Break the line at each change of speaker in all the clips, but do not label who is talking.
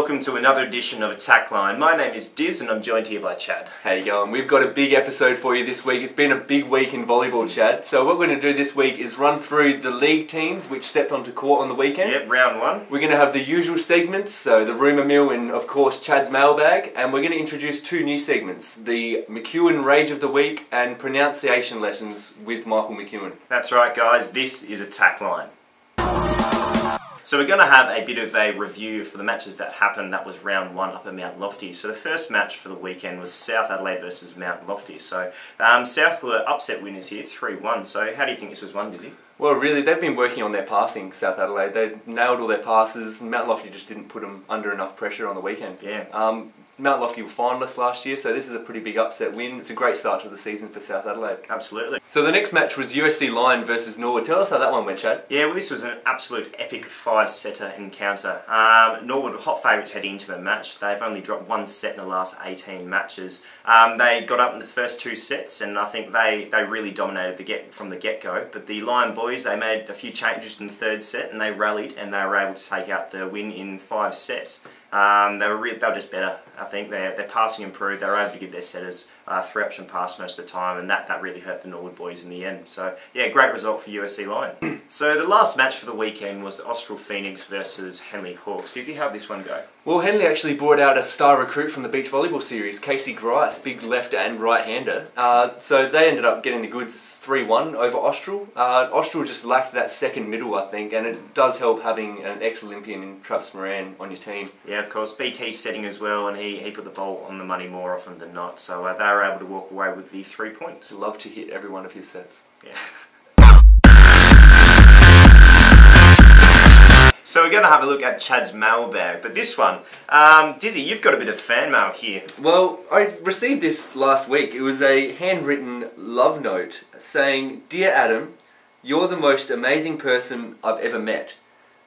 welcome to another edition of Attack Line. My name is Diz and I'm joined here by Chad.
How you going? We've got a big episode for you this week. It's been a big week in volleyball, Chad. So what we're going to do this week is run through the league teams which stepped onto court on the weekend.
Yep, round one.
We're going to have the usual segments, so the Rumour Mill and of course Chad's Mailbag, and we're going to introduce two new segments, the McEwen Rage of the Week and Pronunciation Lessons with Michael McEwen.
That's right guys, this is Attack Line. So we're going to have a bit of a review for the matches that happened. That was round one up at Mount Lofty. So the first match for the weekend was South Adelaide versus Mount Lofty. So South were upset winners here, 3-1. So how do you think this was won, Dizzy?
Well, really, they've been working on their passing, South Adelaide. They nailed all their passes, and Mount Lofty just didn't put them under enough pressure on the weekend.
Yeah.
Mount Lofty were finalists last year, so this is a pretty big upset win. It's a great start to the season for South Adelaide.
Absolutely.
So the next match was USC Lion versus Norwood. Tell us how that one went, Chad.
Yeah, well, this was an absolute epic five-setter encounter. Norwood were hot favourites heading into the match. They've only dropped one set in the last 18 matches. They got up in the first two sets, and I think they really dominated from the get-go. But the Lion boys, they made a few changes in the third set, and they rallied, and they were able to take out the win in 5 sets. They were just better. I think their passing improved. They were able to give their setters 3-option pass most of the time, and that really hurt the Norwood boys in the end. So yeah, great result for USC Lion. So the last match for the weekend was the Austral Phoenix versus Henley Hawks. Did you how this one go?
Well, Henley actually brought out a star recruit from the beach volleyball series, Casey Grice, big left and right-hander. So they ended up getting the goods 3-1 over Austral. Austral just lacked that second middle, I think, and it does help having an ex-Olympian in Travis Moran on your team.
Yeah, of course. BT's setting as well, and he put the ball on the money more often than not. So they were able to walk away with the 3 points.
Love to hit every one of his sets.
Yeah. So we're going to have a look at Chad's mailbag, but this one, Dizzy, you've got a bit of fan mail here.
Well, I received this last week. It was a handwritten love note saying, "Dear Adam, you're the most amazing person I've ever met."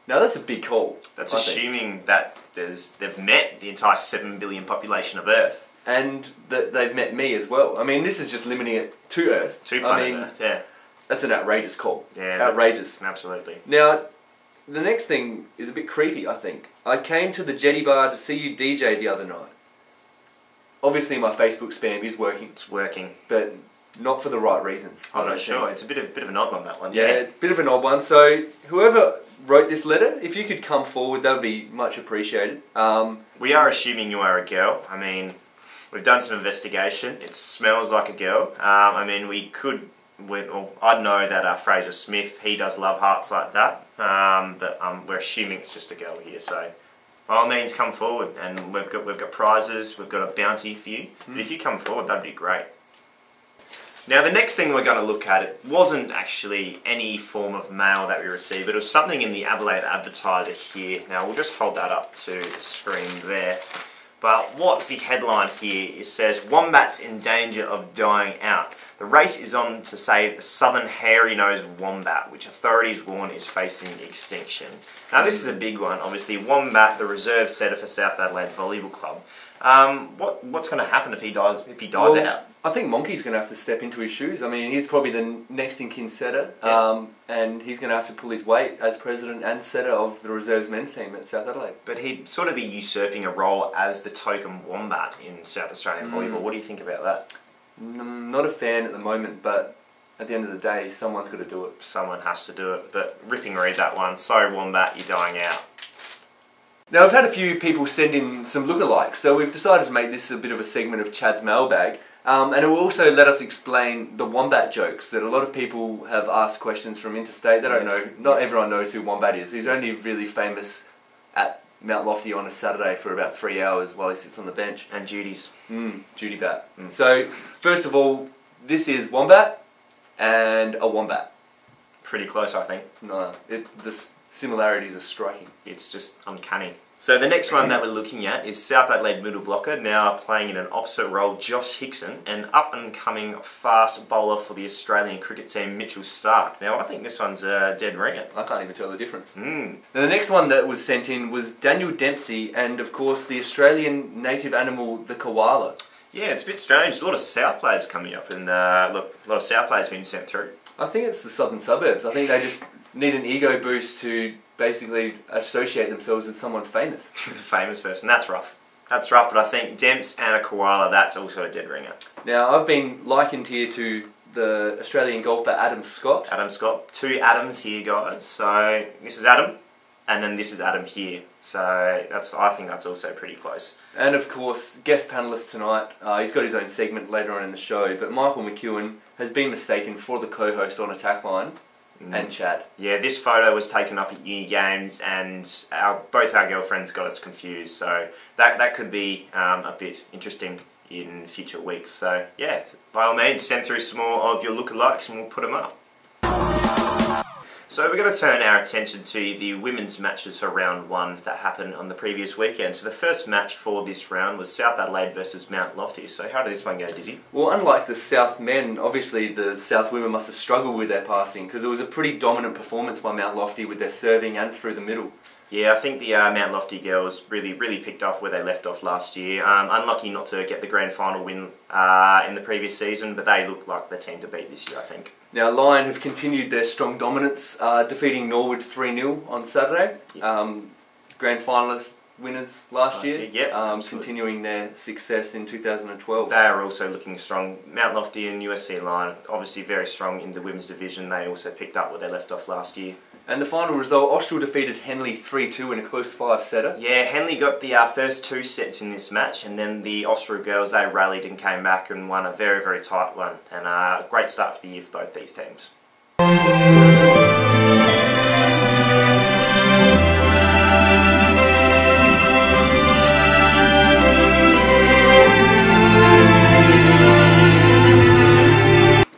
Now that's a big call.
That's assuming that they've met the entire 7 billion population of Earth.
And that they've met me as well. I mean, this is just limiting it to Earth.
To planet Earth, yeah.
That's an outrageous call.
Yeah.
Outrageous.
Absolutely.
Now, the next thing is a bit creepy, I think. I came to the Jetty Bar to see you DJ the other night. Obviously my Facebook spam is working.
It's working.
But not for the right reasons.
I'm not sure. It's a bit of an odd one, that one.
Yeah, bit of an odd one. So whoever wrote this letter, if you could come forward, that would be much appreciated.
We are assuming you are a girl. I mean, we've done some investigation. It smells like a girl. I mean, I'd know that Fraser Smith, he does love hearts like that. But we're assuming it's just a girl here. So by all means, come forward, and we've got prizes. We've got a bounty for you. But if you come forward, that'd be great. Now the next thing we're going to look at, it wasn't actually any form of mail that we received, but it was something in the Adelaide Advertiser here. Now we'll just hold that up to the screen there. But what the headline here is says, "Wombats in danger of dying out. The race is on to save the southern hairy-nosed wombat, which authorities warn is facing extinction." Now this is a big one. Obviously, Wombat, the reserve setter for South Adelaide Volleyball Club. What's going to happen if he dies out?
I think Monkey's going to have to step into his shoes. I mean, he's probably the next in kin setter, and he's going to have to pull his weight as president and setter of the reserves men's team at South Adelaide.
But he'd sort of be usurping a role as the token Wombat in South Australian volleyball. What do you think about that?
Not a fan at the moment, but at the end of the day, someone's got to do it.
Someone has to do it, but ripping read that one. Sorry Wombat, you're dying out.
Now, I've had a few people send in some lookalikes, so we've decided to make this a bit of a segment of Chad's Mailbag. And it will also let us explain the Wombat jokes that a lot of people have asked questions from interstate. They don't know, not everyone knows who Wombat is. He's only really famous at Mount Lofty on a Saturday for about 3 hours while he sits on the bench.
And duties.
Duty bat. So, first of all, this is Wombat and a Wombat.
Pretty close, I think.
No, the similarities are striking.
It's just uncanny. So the next one that we're looking at is South Adelaide middle blocker, now playing in an opposite role, Josh Hickson, an up-and-coming fast bowler for the Australian cricket team, Mitchell Stark. Now I think this one's a dead ringer.
I can't even tell the difference. Now, the next one that was sent in was Daniel Dempsey, and of course the Australian native animal, the koala.
Yeah, it's a bit strange. There's a lot of South players coming up, and look, a lot of South players being sent through.
I think it's the southern suburbs. I think they just need an ego boost to basically associate themselves with someone famous.
With a famous person, that's rough. That's rough, but I think Demps and a koala, that's also a dead ringer.
Now, I've been likened here to the Australian golfer Adam Scott.
Adam Scott, 2 Adams here, guys. So this is Adam, and then this is Adam here. So I think that's also pretty close.
And of course, guest panellist tonight, he's got his own segment later on in the show, but Michael McEwen has been mistaken for the co-host on Attack Line, and Chad.
Yeah, this photo was taken up at uni games, and both our girlfriends got us confused, so that could be a bit interesting in future weeks. So yeah, by all means, send through some more of your lookalikes and we'll put them up. So we're going to turn our attention to the women's matches for round 1 that happened on the previous weekend. So the first match for this round was South Adelaide versus Mount Lofty. So how did this one go, Dizzy?
Well, unlike the South men, obviously the South women must have struggled with their passing, because it was a pretty dominant performance by Mount Lofty with their serving and through the middle.
Yeah, I think the Mount Lofty girls really picked off where they left off last year. Unlucky not to get the grand final win in the previous season, but they look like the team to beat this year, I think.
Now, Lion have continued their strong dominance, defeating Norwood 3-0 on Saturday. Yep. Grand finalist winners last year.
Yep,
continuing their success in 2012.
They are also looking strong. Mount Lofty and USC Lion, obviously very strong in the women's division. They also picked up where they left off last year.
And the final result, Austral defeated Henley 3-2 in a close 5-setter.
Yeah, Henley got the first 2 sets in this match, and then the Austral girls, they rallied and came back and won a very tight one. And a great start for the year for both these teams.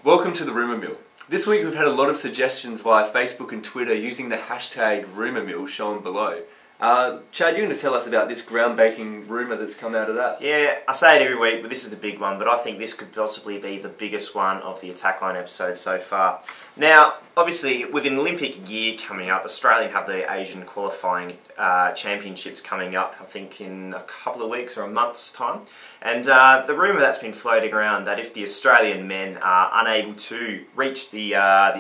Welcome to the Rumour Mill. This week we've had a lot of suggestions via Facebook and Twitter using the hashtag Rumour Mill shown below. Chad, you're going to tell us about this groundbreaking rumour that's come out of that.
Yeah, I say it every week, but this is a big one, but I think this could possibly be the biggest one of the Attack Line episode so far. Now, obviously, with an Olympic year coming up, Australia have the Asian qualifying championships coming up, I think in a couple of weeks or a month's time. And the rumour that's been floating around that if the Australian men are unable to reach the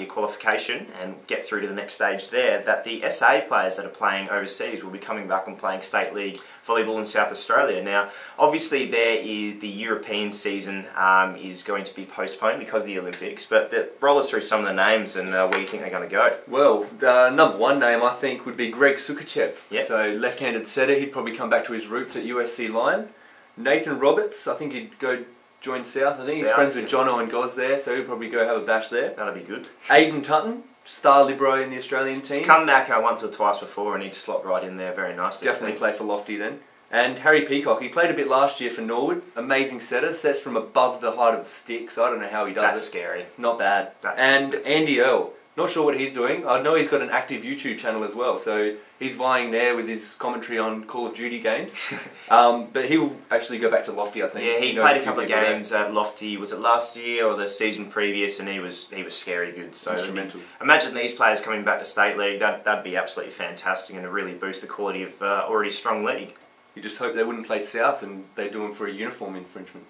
qualification and get through to the next stage there, that the SA players that are playing overseas will be coming back and playing State League volleyball in South Australia. Now, obviously the European season is going to be postponed because of the Olympics, but roll us through some of the names and where you think they're going to go.
Well, number one name I think would be Greg Sukachev.
Yep.
So left-handed setter, he'd probably come back to his roots at USC Lion. Nathan Roberts, I think he'd go join South. I think he's friends with Jono and Goz there, so he'll probably go have a bash there.
That'll be good.
Aidan Tutton, star libero in the Australian team.
He's come back once or twice before and he'd slot right in there very nicely.
Definitely play for Lofty then. And Harry Peacock, he played a bit last year for Norwood. Amazing setter, sets from above the height of the stick, so I don't know how he does it.
That's scary.
Not bad. And Andy Earl, not sure what he's doing. I know he's got an active YouTube channel as well, so he's vying there with his commentary on Call of Duty games. But he'll actually go back to Lofty, I think.
Yeah, he played a couple of games at Lofty. Was it last year or the season previous? And he was scary good. So
instrumental.
Imagine these players coming back to State League. That'd be absolutely fantastic and to really boost the quality of already strong league.
You just hope they wouldn't play South and they do them for a uniform infringement.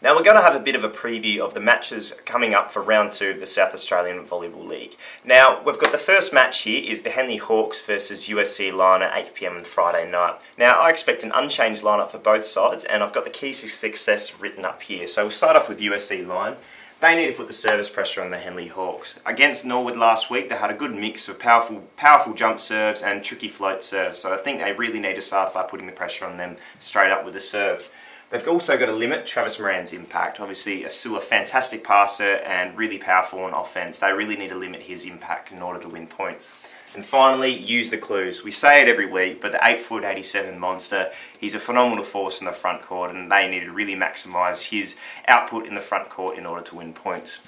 Now we're going to have a bit of a preview of the matches coming up for round 2 of the South Australian Volleyball League. Now we've got the first match here is the Henley Hawks versus USC Lion at 8 PM on Friday night. Now I expect an unchanged lineup for both sides and I've got the keys to success written up here. So we'll start off with USC Lion. They need to put the service pressure on the Henley Hawks. Against Norwood last week, they had a good mix of powerful jump serves and tricky float serves. So I think they really need to start by putting the pressure on them straight up with the serve. They've also got to limit Travis Moran's impact. Obviously, still a fantastic passer and really powerful on offense. They really need to limit his impact in order to win points. And finally, use the clues. We say it every week, but the 8', 87 monster, he's a phenomenal force in the front court and they need to really maximise his output in the front court in order to win points.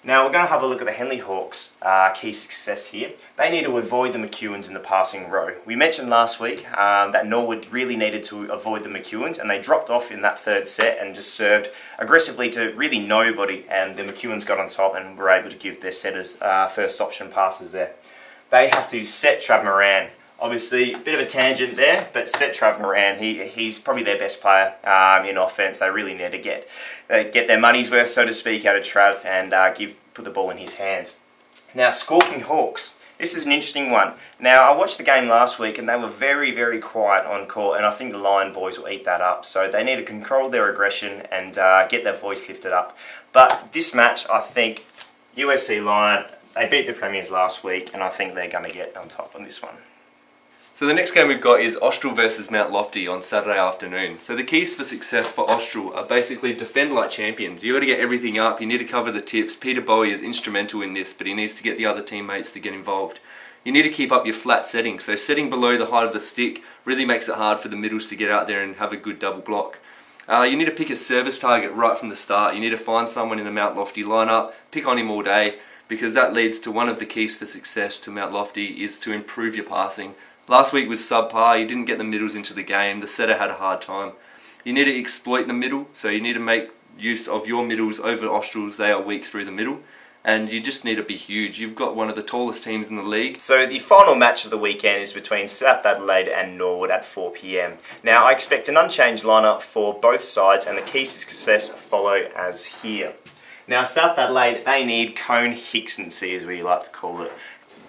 Now we're going to have a look at the Henley Hawks' key success here. They need to avoid the McEwens in the passing row. We mentioned last week that Norwood really needed to avoid the McEwens and they dropped off in that third set and just served aggressively to really nobody, and the McEwens got on top and were able to give their setters first option passes there. They have to set Trav Moran. Obviously, a bit of a tangent there, but set Trav Moran. He's probably their best player in offense. They really need to get their money's worth, so to speak, out of Trav and put the ball in his hands. Now, Squawking Hawks. This is an interesting one. Now, I watched the game last week and they were very, very quiet on court, and I think the Lion boys will eat that up. So they need to control their aggression and get their voice lifted up. But this match, I think USC Lion, they beat the Premiers last week, and I think they're going to get on top on this one.
So the next game we've got is Austral versus Mount Lofty on Saturday afternoon. So the keys for success for Austral are basically defend like champions. You got to get everything up, you need to cover the tips. Peter Bowie is instrumental in this, but he needs to get the other teammates to get involved. You need to keep up your flat setting. So setting below the height of the stick really makes it hard for the middles to get out there and have a good double block. You need to pick a service target right from the start. You need to find someone in the Mount Lofty lineup, pick on him all day, because that leads to one of the keys for success to Mount Lofty is to improve your passing. Last week was subpar, you didn't get the middles into the game, the setter had a hard time. You need to exploit the middle, so you need to make use of your middles over Australs. They are weak through the middle, and you just need to be huge. You've got one of the tallest teams in the league.
So the final match of the weekend is between South Adelaide and Norwood at 4 PM. Now, I expect an unchanged lineup for both sides, and the keys to success follow as here. Now, South Adelaide, they need Cone Hickson-C, as we like to call it.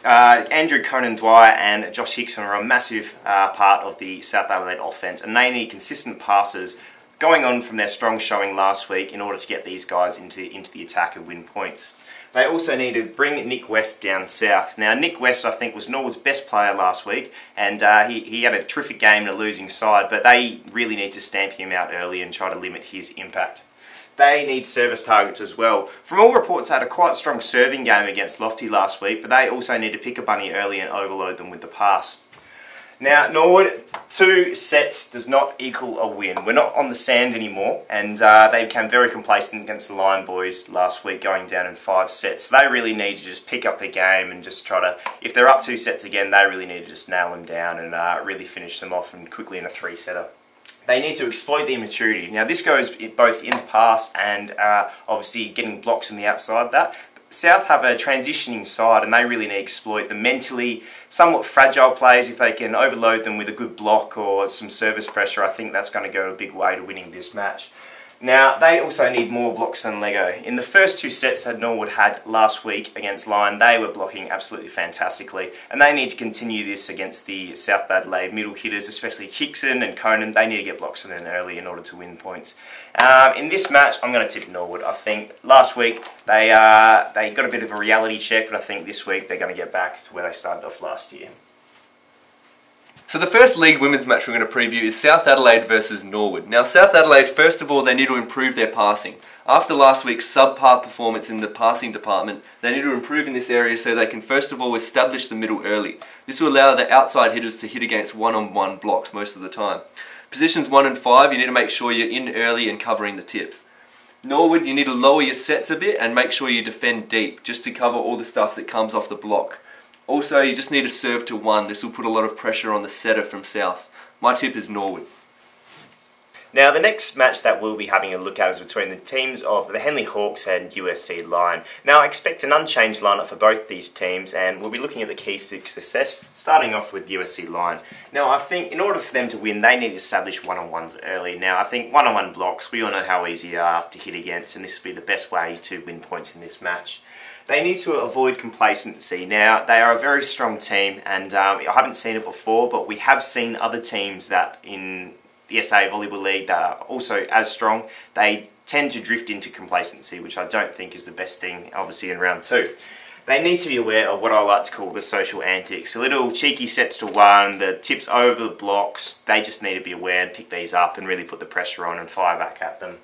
Andrew Conan-Dwyer and Josh Hickson are a massive part of the South Adelaide offence, and they need consistent passes going on from their strong showing last week in order to get these guys into the attack and win points. They also need to bring Nick West down south. Now, Nick West, I think, was Norwood's best player last week, and he had a terrific game in a losing side, but they really need to stamp him out early and try to limit his impact. They need service targets as well. From all reports, they had a quite strong serving game against Lofty last week, but they also need to pick a bunny early and overload them with the pass. Now, Norwood, 2 sets does not equal a win. We're not on the sand anymore, and they became very complacent against the Lion boys last week, going down in 5 sets. So they really need to just pick up their game and just try to, if they're up 2 sets again, they really need to just nail them down and really finish them off and quickly in a 3-setter. They need to exploit the immaturity. Now, this goes both in the pass and obviously getting blocks on the outside of that. South have a transitioning side, and they really need to exploit the mentally somewhat fragile players. If they can overload them with a good block or some service pressure, I think that's going to go a big way to winning this match. Now, they also need more blocks than Lego. In the first 2 sets that Norwood had last week against Lion, they were blocking absolutely fantastically, and they need to continue this against the South Adelaide middle hitters, especially Hickson and Conan. They need to get blocks on them early in order to win points. In this match, I'm going to tip Norwood. I think last week they got a bit of a reality check, but I think this week they're going to get back to where they started off last year.
So the first league women's match we're going to preview is South Adelaide versus Norwood. Now, South Adelaide, first of all, they need to improve their passing. After last week's subpar performance in the passing department, they need to improve in this area so they can first of all establish the middle early. This will allow the outside hitters to hit against one-on-one blocks most of the time. Positions 1 and 5, you need to make sure you're in early and covering the tips. Norwood, you need to lower your sets a bit and make sure you defend deep, just to cover all the stuff that comes off the block. Also, you just need to serve to 1. This will put a lot of pressure on the setter from south. My tip is Norwood.
Now, the next match that we'll be having a look at is between the teams of the Henley Hawks and USC Lion. Now, I expect an unchanged lineup for both these teams, and we'll be looking at the keys to success, starting off with USC Lion. Now, I think in order for them to win, they need to establish one-on-ones early. Now, I think one-on-one blocks, we all know how easy they are to hit against, and this will be the best way to win points in this match. They need to avoid complacency. Now, they are a very strong team, and I haven't seen it before, but we have seen other teams that in the SA Volleyball League that are also as strong. They tend to drift into complacency, which I don't think is the best thing, obviously, in round 2. They need to be aware of what I like to call the social antics. The little cheeky sets to 1, the tips over the blocks. They just need to be aware and pick these up and really put the pressure on and fire back at them.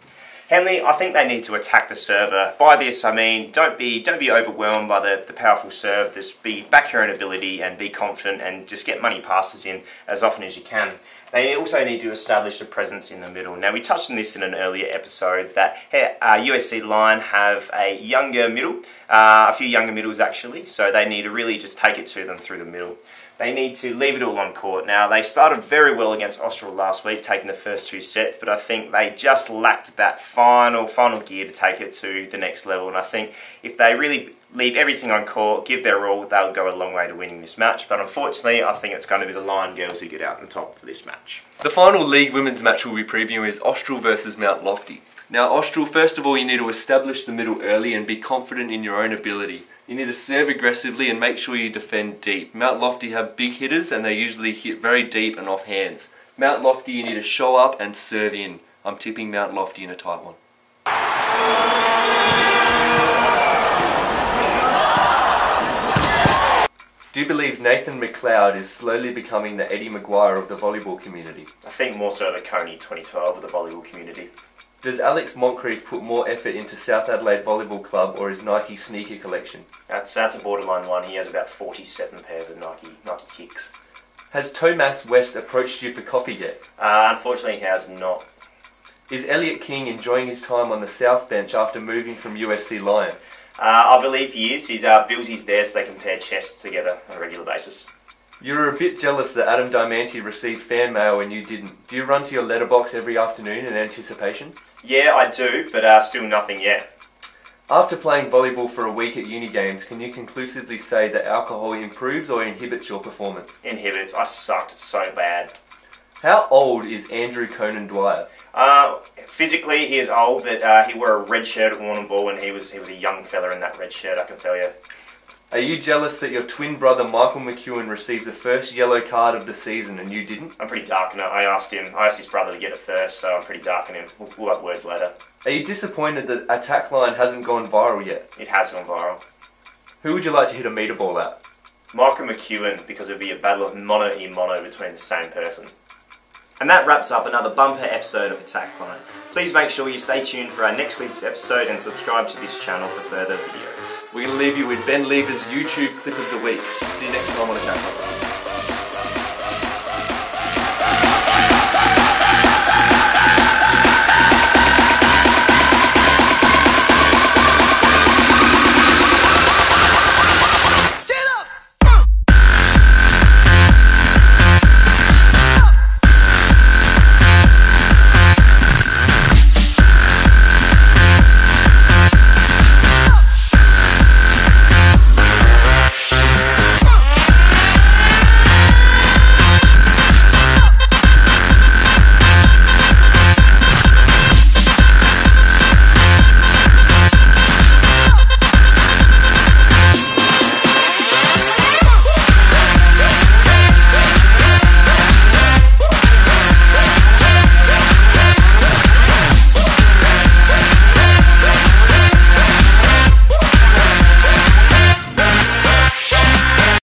Henley, I think they need to attack the server. By this, I mean, don't be overwhelmed by the powerful serve. Just back your own ability and be confident and just get money passes in as often as you can. They also need to establish a presence in the middle. Now, we touched on this in an earlier episode that USC Lion have a younger middle, a few younger middles actually, so they need to really just take it to them through the middle. They need to leave it all on court. Now, they started very well against Austral last week, taking the first 2 sets, but I think they just lacked that final gear to take it to the next level. And I think if they really leave everything on court, give their all, they'll go a long way to winning this match. But unfortunately, I think it's going to be the Lion girls who get out on top for this match.
The final league women's match we'll be previewing is Austral versus Mount Lofty. Now, Austral, first of all, you need to establish the middle early and be confident in your own ability. You need to serve aggressively and make sure you defend deep. Mount Lofty have big hitters and they usually hit very deep and off hands. Mount Lofty, you need to show up and serve in. I'm tipping Mount Lofty in a tight one. Do you believe Nathan McLeod is slowly becoming the Eddie Maguire of the volleyball community?
I think more so the Coney 2012 of the volleyball community.
Does Alex Moncrief put more effort into South Adelaide Volleyball Club or his Nike sneaker collection?
That's a borderline one. He has about 47 pairs of Nike kicks.
Has Tomas West approached you for coffee yet?
Unfortunately, he has not.
Is Elliot King enjoying his time on the South Bench after moving from USC Lion?
I believe he is. He's Billsy's there so they can pair chests together on a regular basis.
You were a bit jealous that Adam Diamante received fan mail and you didn't. Do you run to your letterbox every afternoon in anticipation?
Yeah, I do, but still nothing yet.
After playing volleyball for a week at uni games, can you conclusively say that alcohol improves or inhibits your performance?
Inhibits. I sucked so bad.
How old is Andrew Conan Dwyer?
Physically, he is old, but he wore a red shirt at Warrnambool and he was a young fella in that red shirt, I can tell you.
Are you jealous that your twin brother Michael McEwen received the first yellow card of the season and you didn't?
I'm pretty dark on it. I asked his brother to get it first, so I'm pretty dark on him. We'll have words later.
Are you disappointed that Attack Line hasn't gone viral yet?
It has gone viral.
Who would you like to hit a meter ball at?
Michael McEwen, because it'd be a battle of mono between the same person. And that wraps up another bumper episode of Attack Line. Please make sure you stay tuned for our next week's episode and subscribe to this channel for further videos.
We're going to leave you with Ben Lever's YouTube clip of the week. See you next time on Attack Line.